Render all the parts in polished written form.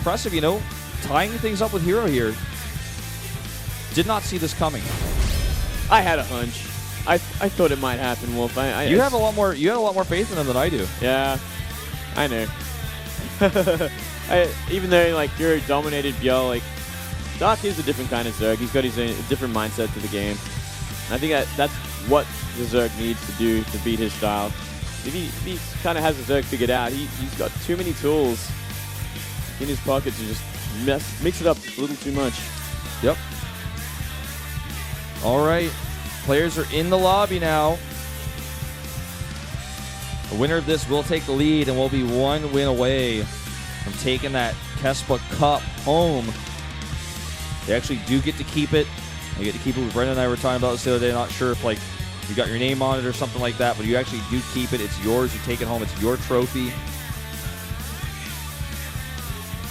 impressive, you know, tying things up with herO here. Did not see this coming. I had a hunch. I thought it might happen, Wolf. You have a lot more faith in him than I do. Yeah, I know. Even though like herO dominated Bjell, like Dark is a different kind of Zerg. He's got his own different mindset to the game. And I think that's what the Zerg needs to do to beat his style. If he kind of has the Zerg figured out, he's got too many tools in his pocket to just mix it up a little too much. Yep. All right. Players are in the lobby now. The winner of this will take the lead and will be one win away from taking that KeSPA Cup home. They actually do get to keep it. They get to keep it. Brendan and I were talking about this the other day. Not sure if like you got your name on it or something like that, but you actually do keep it. It's yours. You take it home. It's your trophy.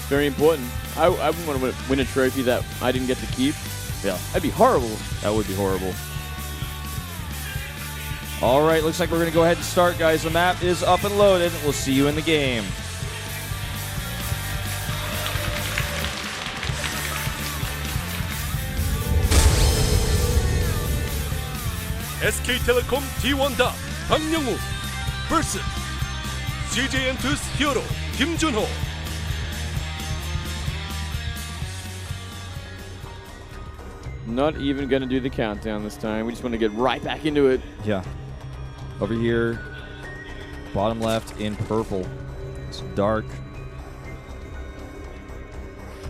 Very important. I wouldn't want to win a trophy that I didn't get to keep. Yeah. That'd be horrible. That would be horrible. All right, looks like we're going to go ahead and start, guys. The map is up and loaded. We'll see you in the game. SK텔레콤 T1다 박영우 vs CJN2's herO 김준호. Not even going to do the countdown this time. We just want to get right back into it. Yeah. Over here, bottom left in purple. It's Dark.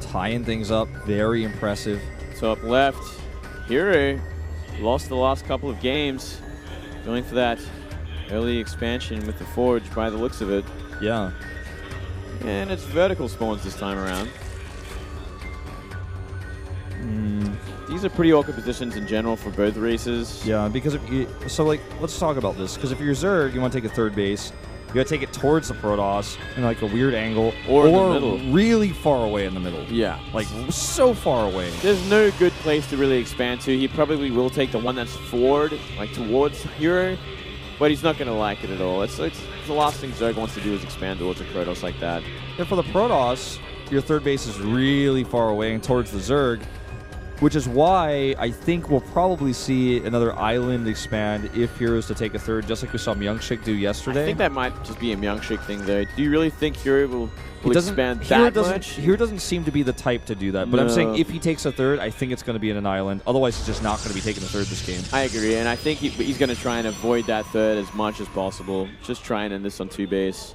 Tying things up. Very impressive. Top left, herO lost the last couple of games. Going for that early expansion with the Forge by the looks of it. Yeah. And it's vertical spawns this time around. These are pretty awkward positions in general for both races. Yeah, because if you, so like, let's talk about this. Because if you're Zerg, you want to take a third base. You got to take it towards the Protoss in like a weird angle, or in the middle, really far away in the middle. Yeah, like so far away. There's no good place to really expand to. He probably will take the one that's forward, like towards herO, but he's not going to like it at all. It's the last thing Zerg wants to do is expand towards a Protoss like that. And for the Protoss, your third base is really far away and towards the Zerg. Which is why I think we'll probably see another island expand if herO's to take a third, just like we saw Myungshik do yesterday. I think that might just be a Myungshik thing, though. Do you really think herO will expand that much? herO doesn't seem to be the type to do that. But I'm saying if he takes a third, I think it's going to be in an island. Otherwise, he's just not going to be taking a third this game. I agree, and I think he's going to try and avoid that third as much as possible. Just try and end this on 2 base.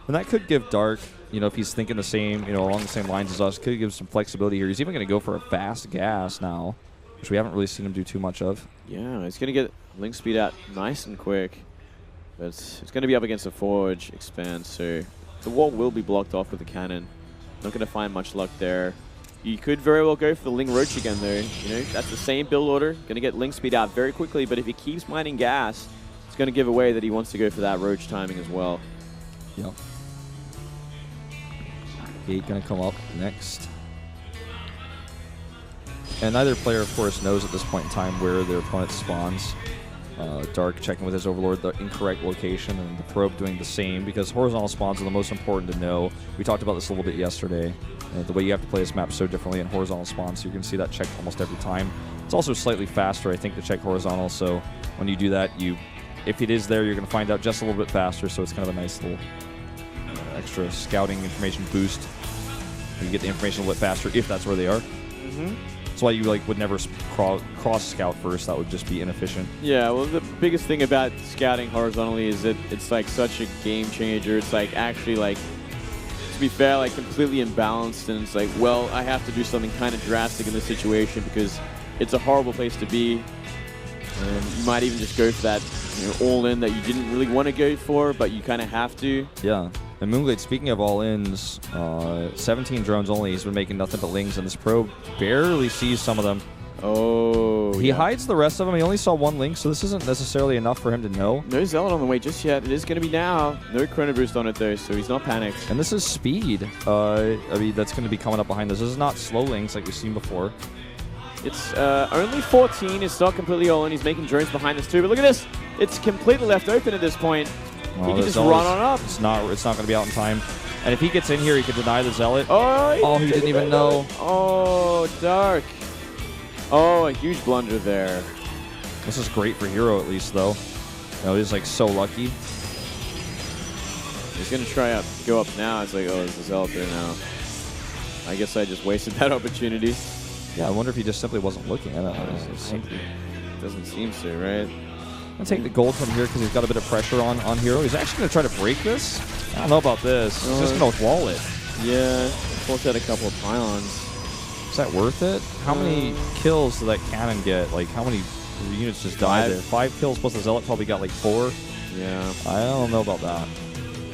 And that could give Dark, you know, if he's thinking the same, you know, along the same lines as us, could give some flexibility here. He's even going to go for a fast gas now, which we haven't really seen him do too much of. Yeah, he's going to get link speed out nice and quick. But it's going to be up against a Forge expand, so the wall will be blocked off with the cannon. Not going to find much luck there. You could very well go for the Ling Roach again, though. You know, that's the same build order. Going to get link speed out very quickly, but if he keeps mining gas, it's going to give away that he wants to go for that Roach timing as well. Yep. Gate going to come up next. And neither player, of course, knows at this point in time where their opponent spawns. Dark checking with his Overlord the incorrect location, and the Probe doing the same, because horizontal spawns are the most important to know. We talked about this a little bit yesterday. The way you have to play this map so differently in horizontal spawns, so you can see that checked almost every time. It's also slightly faster, I think, to check horizontal, so when you do that, if it is there, you're going to find out just a little bit faster, so it's kind of a nice little extra scouting information boost. You can get the information a little bit faster if that's where they are. That's why you would never cross scout first. That would just be inefficient. Yeah, well, the biggest thing about scouting horizontally is that it's like such a game changer. It's like actually like, to be fair, like completely imbalanced, and it's like, well, I have to do something kind of drastic in this situation because it's a horrible place to be. And you might even just go for that, you know, all-in that you didn't really want to go for, but you kind of have to. Yeah. And Moonglade, speaking of all-ins, 17 drones only. He's been making nothing but lings, and this Probe barely sees some of them. Oh, He hides the rest of them. He only saw one link, so this isn't necessarily enough for him to know. No Zealot on the way just yet. It is going to be now. No Chrono Boost on it, though, so he's not panicked. And this is speed. I mean, that's going to be coming up behind this. This is not slow links like we've seen before. It's only 14. It's not completely all in. He's making drones behind this, too. But look at this. It's completely left open at this point. He can just run on up. It's not going to be out in time. And if he gets in here, he could deny the Zealot. Oh, he didn't even know. Oh, Dark. Oh, a huge blunder there. This is great for herO at least, though. He's like so lucky. He's going to go up now. It's like, oh, there's a Zealot there now. I guess I just wasted that opportunity. Yeah, I wonder if he just simply wasn't looking. I don't know. It doesn't seem so, right? I'll take the gold from here because he's got a bit of pressure on herO. He's actually going to try to break this. I don't know about this. He's just going to wall it. Yeah, forced out a couple of pylons. Is that worth it? How many kills did that cannon get? Like, how many units just died there? 5 kills plus the Zealot probably got like 4. Yeah. I don't know about that.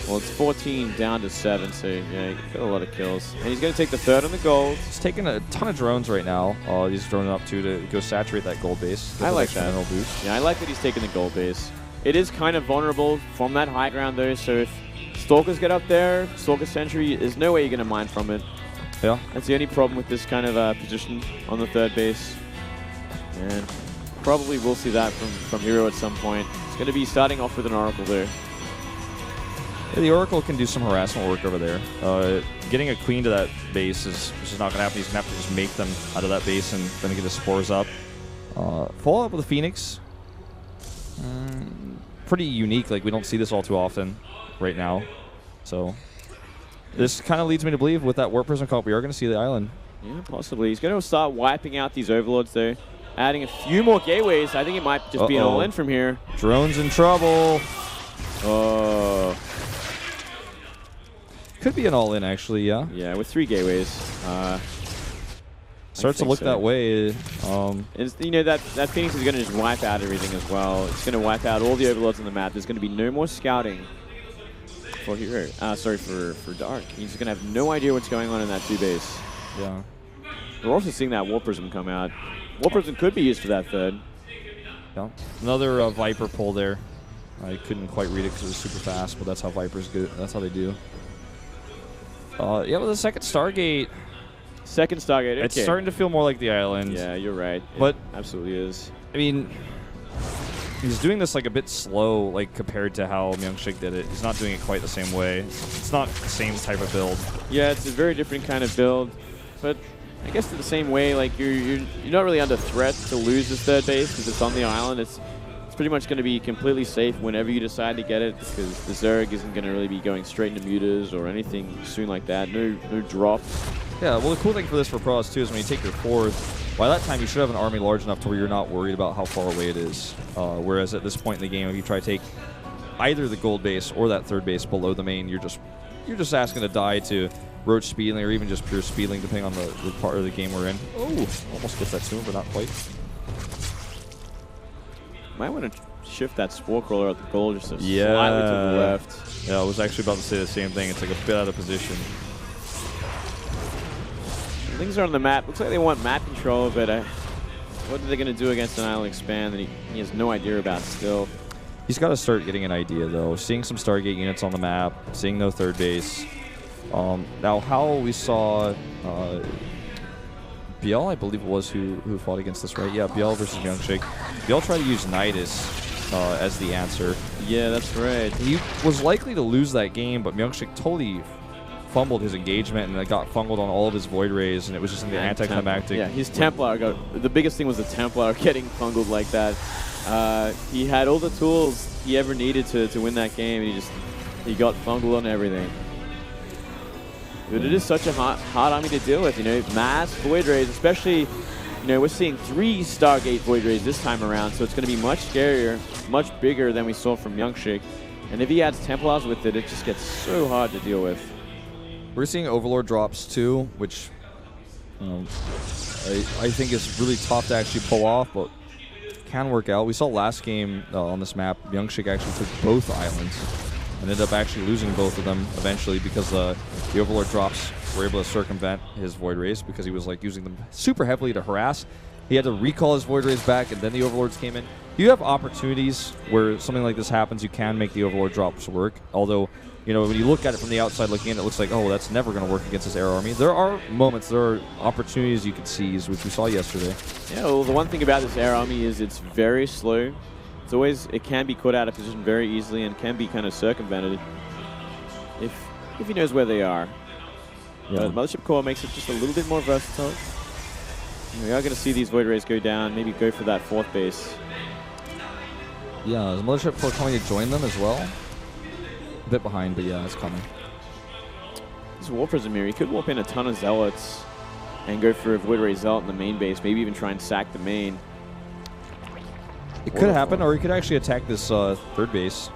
Well, it's 14 down to 7, so yeah, he got a lot of kills. And he's going to take the third on the gold. He's taking a ton of drones right now. He's droning up to go saturate that gold base. I like that. Boost. Yeah, I like that he's taking the gold base. It is kind of vulnerable from that high ground, though, so if Stalkers get up there, Stalker Sentry, there's no way you're going to mine from it. Yeah. That's the only problem with this kind of position on the third base. And probably we'll see that from herO at some point. It's going to be starting off with an Oracle there. Yeah, the Oracle can do some harassment work over there. Getting a Queen to that base is just not going to happen. He's going to have to just make them out of that base and then get his spores up. Follow up with the Phoenix. Pretty unique. Like, we don't see this all too often right now. So this kind of leads me to believe with that Warp Prism Cup, we are going to see the island. Yeah, possibly. He's going to start wiping out these Overlords there. Adding a few more gateways. I think it might just be an all-in from here. Drone's in trouble. Oh. Could be an all-in, actually, yeah. Yeah, with 3 gateways. Starts to look that way. And you know, that Phoenix is going to just wipe out everything as well. It's going to wipe out all the Overlords on the map. There's going to be no more scouting for herO. Sorry, for Dark. He's going to have no idea what's going on in that 2 base. Yeah. We're also seeing that Warp Prism come out. Warp Prism could be used for that third. Yeah. Another Viper pull there. I couldn't quite read it because it was super fast, but that's how Vipers do. That's how they do. Yeah, but the second Stargate. Second Stargate, okay. It's starting to feel more like the island. Yeah, you're right. But it absolutely is. I mean, he's doing this like a bit slow, like compared to how Myungshik did it. He's not doing it quite the same way. It's not the same type of build. Yeah, it's a very different kind of build. But I guess in the same way, like you're not really under threat to lose this third base because it's on the island. It's pretty much going to be completely safe whenever you decide to get it because the Zerg isn't going to really be going straight into mutas or anything soon like that. No drop. Yeah, well, the cool thing for this for pros, too, is when you take your fourth, by that time you should have an army large enough to where you're not worried about how far away it is. Whereas at this point in the game, if you try to take either the gold base or that third base below the main, you're just asking to die to roach speedling or even just pure speedling, depending on the part of the game we're in. Oh, almost gets that soon, but not quite. Might want to shift that Spore Crawler at the goal just slightly to the left. Yeah, I was actually about to say the same thing. It's like a bit out of position. Things are on the map. Looks like they want map control, but what are they going to do against an island expand that he has no idea about still? He's got to start getting an idea, though. Seeing some Stargate units on the map, seeing no third base. Now, how we saw Biel, I believe it was, who fought against this, right? Yeah, Biel versus Myungshik. Biel tried to use Nidus as the answer. Yeah, that's right. He was likely to lose that game, but Myungshik totally fumbled his engagement and got fungled on all of his Void Rays, and it was just in the anticlimactic. Yeah, his Templar the biggest thing was the Templar getting fungled like that. He had all the tools he ever needed to win that game, and he got fungled on everything. But it is such a hard army to deal with, you know, mass Void Rays, especially, you know, we're seeing 3 Stargate Void Rays this time around, so it's going to be much scarier, much bigger than we saw from Myungshik. And if he adds Templars with it, it just gets so hard to deal with. We're seeing Overlord drops too, which I think is really tough to actually pull off, but can work out. We saw last game on this map, Myungshik actually took both islands and ended up actually losing both of them eventually because the Overlord drops were able to circumvent his Void Rays because he was like using them super heavily to harass. He had to recall his Void Rays back, and then the Overlords came in. You have opportunities where something like this happens. You can make the Overlord drops work, although, you know, when you look at it from the outside looking in, it looks like, oh, that's never going to work against this air army. There are moments, there are opportunities you can seize, which we saw yesterday. Yeah, well, the one thing about this air army is it's very slow. It's always, it can be caught out of position very easily and can be kind of circumvented. If if he knows where they are. Yeah. But Mothership Core makes it just a little bit more versatile. And we are going to see these Void Rays go down, maybe go for that 4th base. Yeah, is Mothership Core coming to join them as well? A bit behind, but yeah, it's coming. This Warp Prism here, he could warp in a ton of Zealots and go for a Void Ray Zealot in the main base, maybe even try and sack the main. It could happen, or he could actually attack this 3rd base.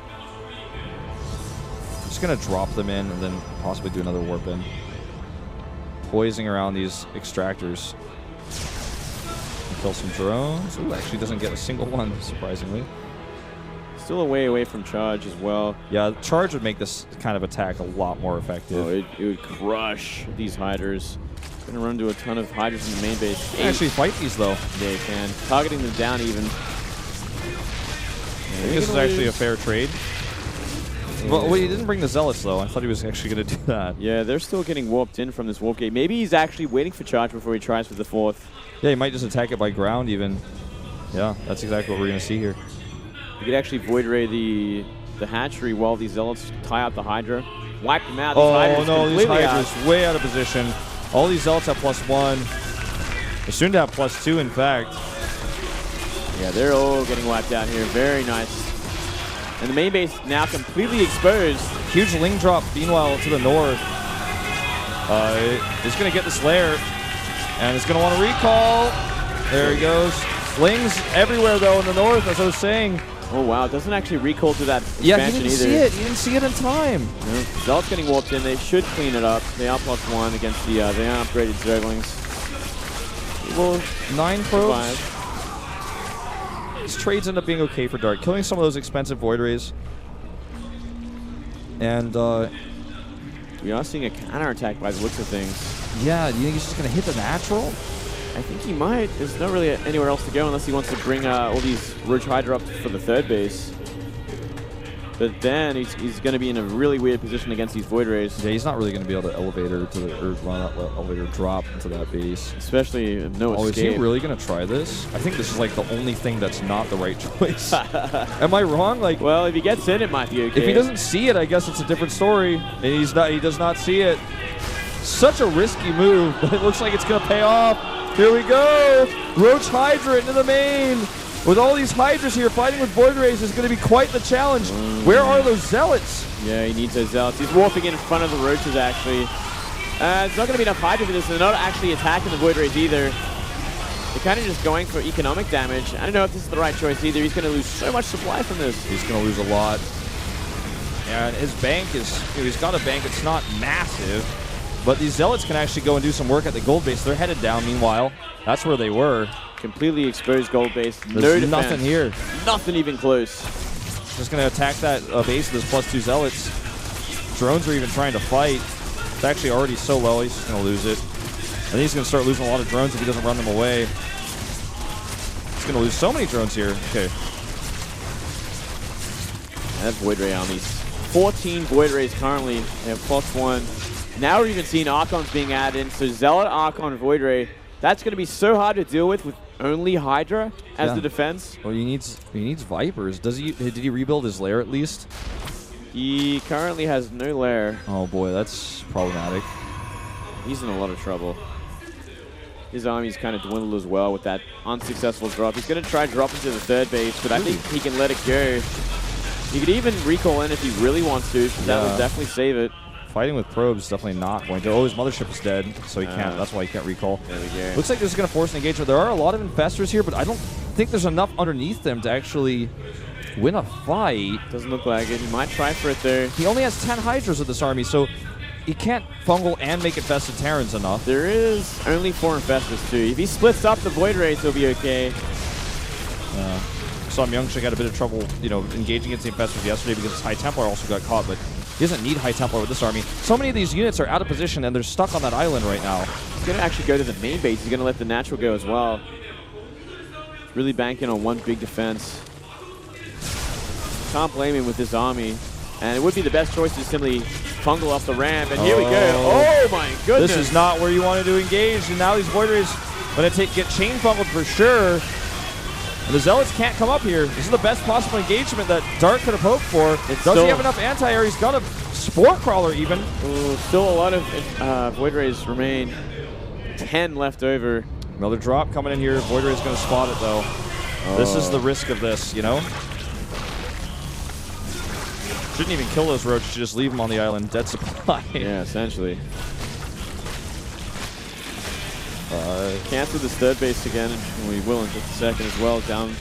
Just going to drop them in and then possibly do another warp in. Poising around these extractors. Kill some drones. Ooh, actually doesn't get a single one, surprisingly. Still a way away from charge as well. Yeah, charge would make this kind of attack a lot more effective. Oh, it would crush these Hydras. Gonna run into a ton of Hydras in the main base. You can actually fight these, though. Yeah, you can. Targeting them down even. I think this is actually a fair trade. Well, he didn't bring the Zealots, though. I thought he was actually going to do that. Yeah, they're still getting warped in from this warp gate. Maybe he's actually waiting for charge before he tries for the 4th. Yeah, he might just attack it by ground, even. Yeah, that's exactly what we're going to see here. You could actually Void Ray the hatchery while these Zealots tie out the Hydra. Wipe them out. Oh, no, these Hydra's way out of position. All these Zealots have +1. They're soon to have +2, in fact. Yeah, they're all getting wiped out here. Very nice. And the main base now completely exposed. Huge Ling drop, meanwhile, to the north. He's going to get this lair, and he's going to want to recall. There he goes. Lings everywhere, though, in the north, as I was saying. Oh, wow. It doesn't actually recall to that expansion Yeah, he didn't either. see it. He didn't see it in time. No. Zealot's getting warped in. They should clean it up. They are +1 against the upgraded Zerglings. Well, 9 probes. Survive. These trades end up being okay for Dark, killing some of those expensive Void Rays. And, we are seeing a counterattack by the looks of things. yeah, do you think he's just going to hit the natural? I think he might. There's not really anywhere else to go unless he wants to bring all these Roach Hydra up for the 3rd base. But then he's going to be in a really weird position against these Void Rays. Yeah, he's not really going to be able to elevator to the, or run up, elevator drop into that base. Especially no escape. Is he really going to try this? I think this is like the only thing that's not the right choice. Am I wrong? Like, well, if he gets in, it might be okay. If he doesn't see it, I guess it's a different story. And he does not see it. Such a risky move, but it looks like it's going to pay off. Here we go. Roach Hydra into the main. With all these Hydras here, fighting with Void Rays is going to be quite the challenge. Where are those Zealots? Yeah, he needs those Zealots. He's warping in front of the Roaches, actually. It's not going to be enough Hydra for this. They're not actually attacking the Void Rays either. They're kind of just going for economic damage. I don't know if this is the right choice either. He's going to lose so much supply from this. He's going to lose a lot. And his bank is, he's got a bank that's not massive. But these Zealots can actually go and do some work at the gold base. They're headed down, meanwhile. That's where they were. Completely exposed gold base. There's no nothing here. Nothing even close. Just going to attack that base with his +2 Zealots. Drones are even trying to fight. It's actually already so low, he's just going to lose it. I think he's going to start losing a lot of drones if he doesn't run them away. He's going to lose so many drones here. Okay. That Void Ray armies. 14 Void Rays currently. They have +1. Now we're even seeing Archons being added in. So Zealot, Archon, Void Ray. That's going to be so hard to deal with only Hydra as the defense. Well, he needs Vipers. Did he rebuild his lair at least? He currently has no lair. Oh boy, that's problematic. He's in a lot of trouble. His army's kind of dwindled as well with that unsuccessful drop. He's going to try dropping to the 3rd base, but I think he can let it go. He could even recall in if he really wants to. That will definitely save it. Fighting with probes is definitely not going to. Oh, his mothership is dead, so he can't. That's why he can't recall. There we go. Looks like this is going to force an engagement. There are a lot of infestors here, but I don't think there's enough underneath them to actually win a fight. Doesn't look like it. He might try for it there. He only has 10 Hydras with this army, so he can't fungal and make infested Terrans enough. There is only 4 infestors too. If he splits up the Void Rays, he'll be okay. Saw Myungsha got a bit of trouble, engaging against the infestors yesterday because his High Templar also got caught, but he doesn't need High Templar with this army. So many of these units are out of position and they're stuck on that island right now. He's going to actually go to the main base. He's going to let the natural go as well. Really banking on one big defense. Can't blame him with this army. And it would be the best choice to simply fungal off the ramp. And here we go. Oh my goodness. This is not where you wanted to engage. And now these Void Rays going to get chain fungaled for sure. And the Zealots can't come up here. This is the best possible engagement that Dark could have hoped for. Does he have enough anti-air? He's got to Boar Crawler even. Ooh, still a lot of Void Rays remain. 10 left over. Another drop coming in here. Void Ray's going to spot it, though. This is the risk of this, you know? Shouldn't even kill those roaches, just leave them on the island. Dead supply. Yeah, essentially. Cancel this third base again, and we will in just a second as well. Down.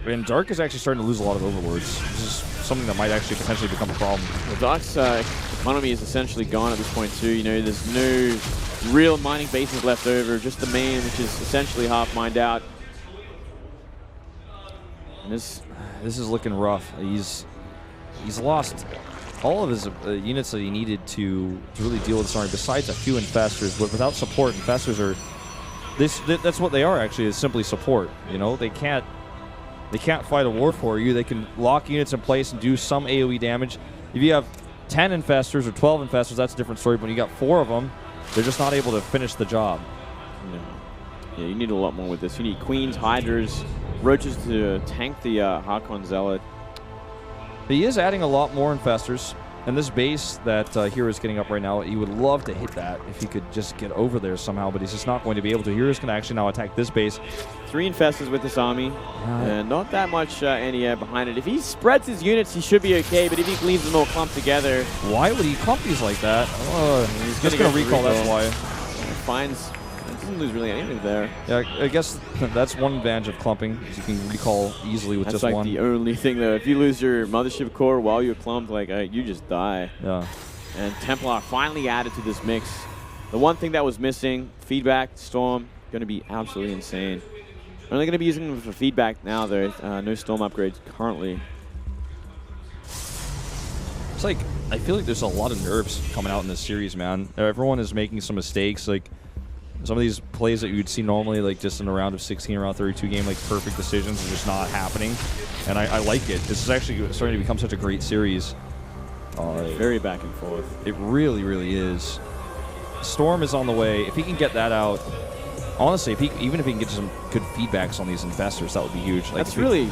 And Dark is actually starting to lose a lot of overlords. This is something that might actually potentially become a problem. Well, Dark's economy is essentially gone at this point too. You know, there's no real mining bases left over, just the main, which is essentially half mined out. And this is looking rough. He's lost all of his units that he needed to really deal with this army, besides a few infestors. But without support, infestors are that's what they are actually, is simply support. You know, they can't fight a war for you. They can lock units in place and do some AoE damage. If you have 10 infestors or 12 infestors, that's a different story. But when you got 4 of them, they're just not able to finish the job. No. Yeah, you need a lot more with this. You need queens, hydras, roaches to tank the Harkon Zealot. He is adding a lot more infestors, and this base that herO is getting up right now, he would love to hit that if he could just get over there somehow, but he's just not going to be able to. herO's going to actually now attack this base. 3 infestors with this army, and not that much anti-air behind it. If he spreads his units, he should be okay, but if he leaves them all clumped together... Why would he clump these like that? He's just going to recall, that's why. Doesn't lose really anything there. Yeah, I guess that's one advantage of clumping, is you can recall easily with just one. That's like the only thing, though. If you lose your mothership core while you're clumped, like you just die. Yeah. And Templar finally added to this mix. The one thing that was missing, feedback, Storm, going to be absolutely insane. Only going to be using them for feedback now, though. No Storm upgrades currently. It's like, I feel like there's a lot of nerfs coming out in this series, man. Everyone is making some mistakes. Like, some of these plays that you'd see normally, like just in a round of 16, around 32 game, like perfect decisions are just not happening. And I like it. This is actually starting to become such a great series. Very back and forth. It really, really is. Storm is on the way. If he can get that out, honestly, even if he can get some good feedbacks on these investors, that would be huge. Like, that's really,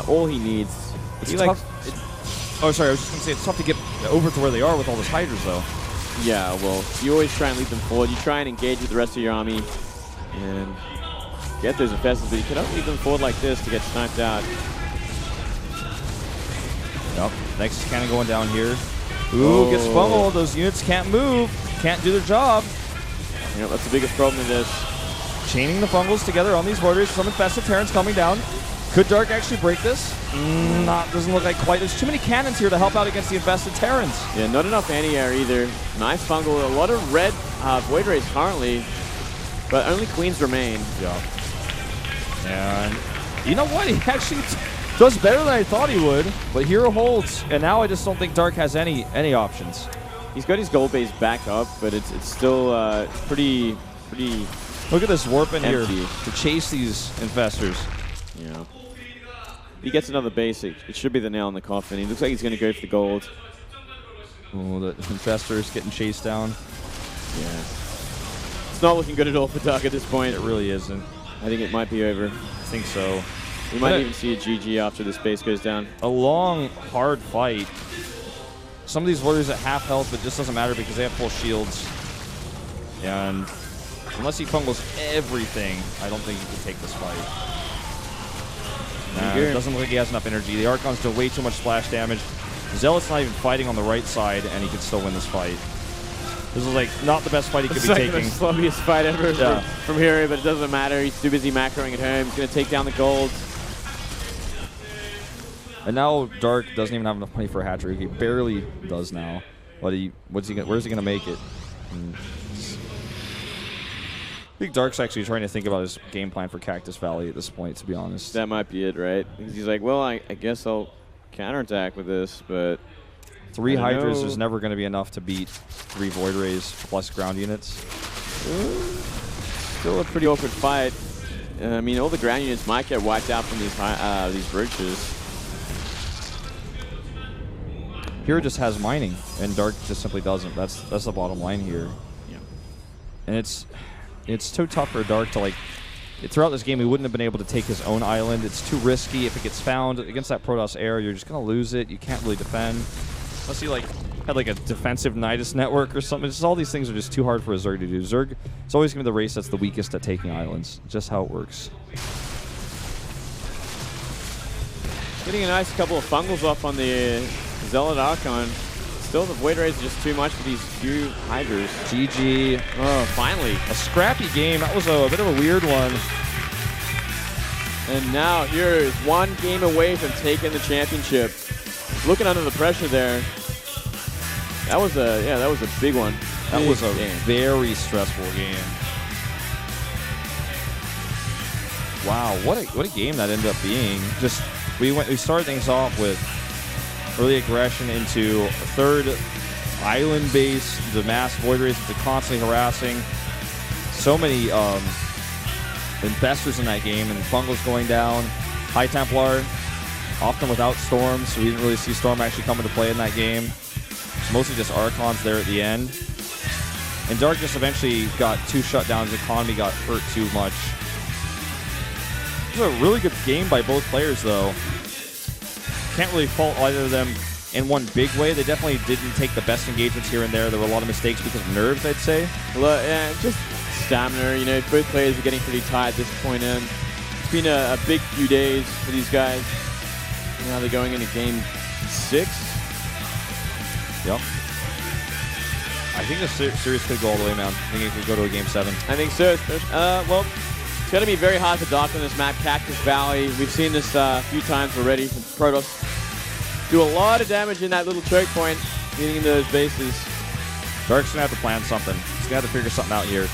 all he needs. It's tough. Oh, sorry, I was just going to say, it's tough to get over to where they are with all those hydras, though. Yeah, well, you always try and lead them forward. You try and engage with the rest of your army and get those infestors, but you cannot lead them forward like this to get sniped out. Yep. Next cannon going down here. Ooh, gets fumbled. Those units can't move. Can't do their job. Yeah, that's the biggest problem in this. Chaining the fungals together on these warriors. Some infested Terrans coming down. Could Dark actually break this? Doesn't look like quite. There's too many cannons here to help out against the infested Terrans. Yeah, not enough anti-air either. Nice fungal. A lot of red Void Rays currently, but only queens remain. Yeah. And you know what? He actually does better than I thought he would. But herO holds, and now I just don't think Dark has any options. He's got his gold base back up, but it's still pretty. Look at this warp in here to chase these infestors. Yeah. He gets another base. It should be the nail in the coffin. He looks like he's going to go for the gold. Oh, the infestor's getting chased down. Yeah. It's not looking good at all for Dark at this point. It really isn't. I think it might be over. I think so. We might even see a GG after this base goes down. A long, hard fight. Some of these warriors at half health, but it just doesn't matter because they have full shields. And unless he fungals everything, I don't think he can take this fight. It doesn't look like he has enough energy. The Archon's doing way too much splash damage. Zealot's not even fighting on the right side, and he can still win this fight. This is like not the best fight he could be taking. It's like the slumpiest fight ever from herO, but it doesn't matter. He's too busy macroing at home. He's going to take down the gold. And now Dark doesn't even have enough money for a hat trick. He barely does now. But where's he going to make it? I think Dark's actually trying to think about his game plan for Cactus Valley at this point, to be honest. That might be it, right? Because he's like, well, I guess I'll counterattack with this, but... 3 Hydras is never going to be enough to beat 3 Void Rays plus ground units. Still a pretty awkward fight. I mean, all the ground units might get wiped out from these roaches. herO just has mining, and Dark just simply doesn't. That's the bottom line here. Yeah. And it's too tough for Dark to, like, throughout this game, he wouldn't have been able to take his own island. It's too risky. If it gets found against that Protoss Air, you're just going to lose it. You can't really defend. Unless he, like, had like a defensive Nidus network or something. Just all these things are just too hard for a Zerg to do. Zerg, it's always going to be the race that's the weakest at taking islands. Just how it works. Getting a nice couple of fungals off on the Zealot Archon. Still, the Void Rays are just too much for these few Hydras. GG. Oh, finally. A scrappy game. That was a bit of a weird one. And now here is one game away from taking the championship. Looking under the pressure there. That was a big one. That was a very stressful game. Wow, what a game that ended up being. Just we started things off with early aggression into a third island base, the mass Void Rays into constantly harassing. So many investors in that game, and Fungals going down. High Templar, often without Storm, so we didn't really see Storm actually come into play in that game. It's mostly just Archons there at the end. And Dark just eventually got 2 shutdowns. Economy got hurt too much. It was a really good game by both players, though. Can't really fault either of them in one big way. They definitely didn't take the best engagements here and there. There were a lot of mistakes because of nerves, I'd say. Well, yeah, just stamina. You know, both players are getting pretty tired at this point in. It's been a big few days for these guys. Now they're going into game 6. Yep. I think the series could go all the way, man. I think it could go to a game 7. I think so. Well, it's going to be very hard to dock on this map, Cactus Valley. We've seen this a few times already. Protoss do a lot of damage in that little choke point, getting into those bases. Dark's going to have to plan something. He's going to have to figure something out here.